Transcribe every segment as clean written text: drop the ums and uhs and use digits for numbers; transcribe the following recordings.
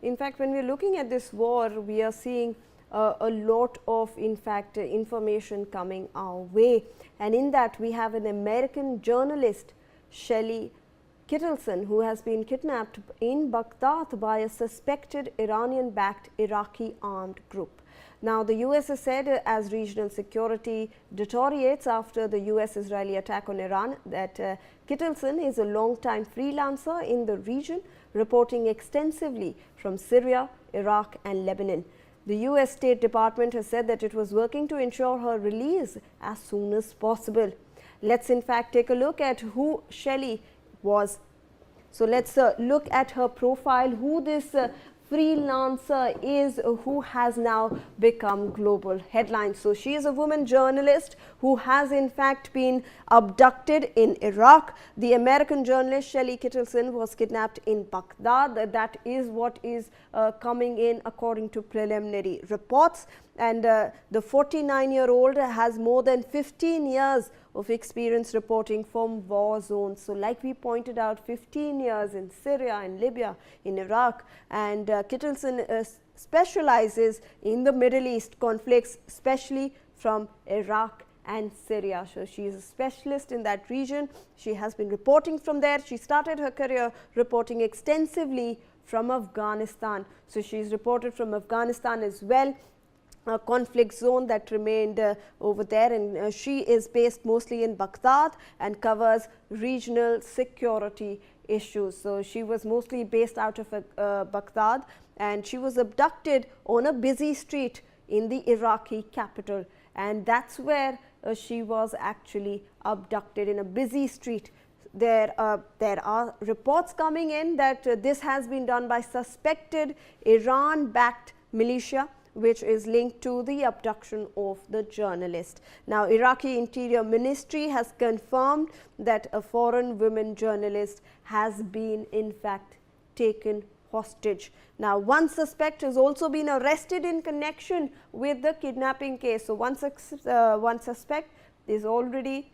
in fact, when we are looking at this war, we are seeing a lot of, in fact, information coming our way. And in that, we have an American journalist, Shelly Kittleson, who has been kidnapped in Baghdad by a suspected Iranian-backed Iraqi armed group. Now, the US has said as regional security deteriorates after the US-Israeli attack on Iran that Kettleson is a long-time freelancer in the region, reporting extensively from Syria, Iraq and Lebanon. The US State Department has said that it was working to ensure her release as soon as possible. Let's in fact take a look at who Shelly was. So let's look at her profile, who this freelancer is, who has now become global headlines. So she is a woman journalist who has in fact been abducted in Iraq. The American journalist Shelly Kittleson was kidnapped in Baghdad. That is what is coming in according to preliminary reports. And the 49-year-old has more than 15 years of experience reporting from war zones. So like we pointed out, 15 years in Syria and Libya, in Iraq, and Kettleson specializes in the Middle East conflicts, especially from Iraq and Syria. So she is a specialist in that region. She has been reporting from there. She started her career reporting extensively from Afghanistan. So she's reported from Afghanistan as well, a conflict zone that remained over there, and she is based mostly in Baghdad and covers regional security issues. So she was mostly based out of Baghdad, and she was abducted on a busy street in the Iraqi capital, and that's where she was actually abducted, in a busy street. There are reports coming in that this has been done by suspected Iran-backed militia, which is linked to the abduction of the journalist. Now, Iraqi Interior Ministry has confirmed that a foreign woman journalist has been in fact taken hostage. Now, one suspect has also been arrested in connection with the kidnapping case. So, one suspect is already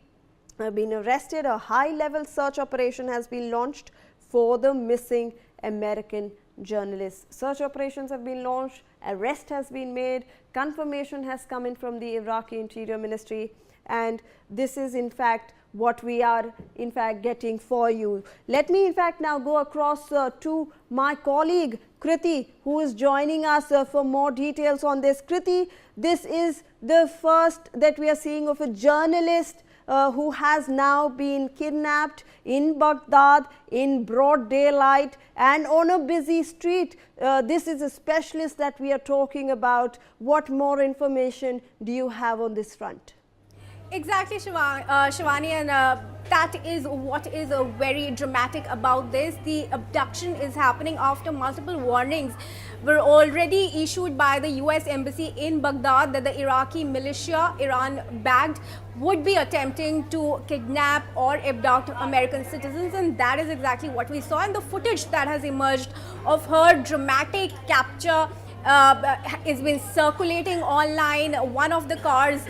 been arrested. A high-level search operation has been launched for the missing American journalists. Search operations have been launched, arrest has been made, confirmation has come in from the Iraqi Interior Ministry, and this is in fact what we are in fact getting for you. Let me in fact now go across to my colleague Kriti, who is joining us for more details on this. Kriti, this is the first that we are seeing of a journalist who has now been kidnapped in Baghdad in broad daylight and on a busy street. This is a specialist that we are talking about. What more information do you have on this front? Exactly, Shivani, and that is what is very dramatic about this. The abduction is happening after multiple warnings were already issued by the US Embassy in Baghdad that the Iraqi militia, Iran-backed, would be attempting to kidnap or abduct American citizens, and that is exactly what we saw. And the footage that has emerged of her dramatic capture has been circulating online. One of the cars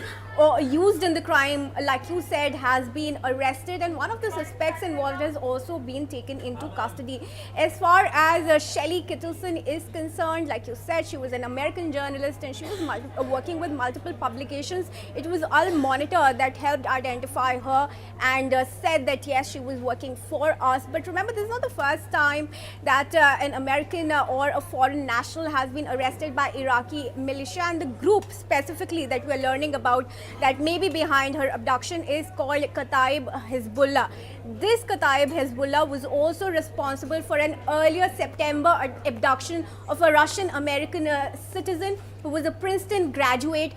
used in the crime, like you said, has been arrested, and one of the suspects involved has also been taken into custody. As far as Shelly Kittleson is concerned, like you said, she was an American journalist and she was working with multiple publications. It was Al Monitor that helped identify her and said that yes, she was working for us. But remember, this is not the first time that an American or a foreign national has been arrested by Iraqi militia, and the group specifically that we're learning about that may be behind her abduction is called Kataib Hezbollah. This Kataib Hezbollah was also responsible for an earlier September abduction of a Russian-American citizen who was a Princeton graduate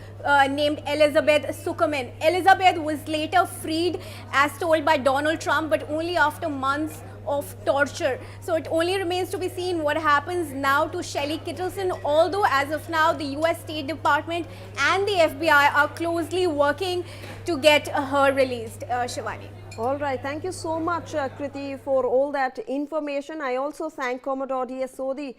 named Elizabeth Sukerman. Elizabeth was later freed as told by Donald Trump, but only after months of torture. So it only remains to be seen what happens now to Shelly Kittleson, although as of now the US State Department and the FBI are closely working to get her released. Shivani. All right, thank you so much Kriti for all that information. I also thank Commodore D.S. Sodhi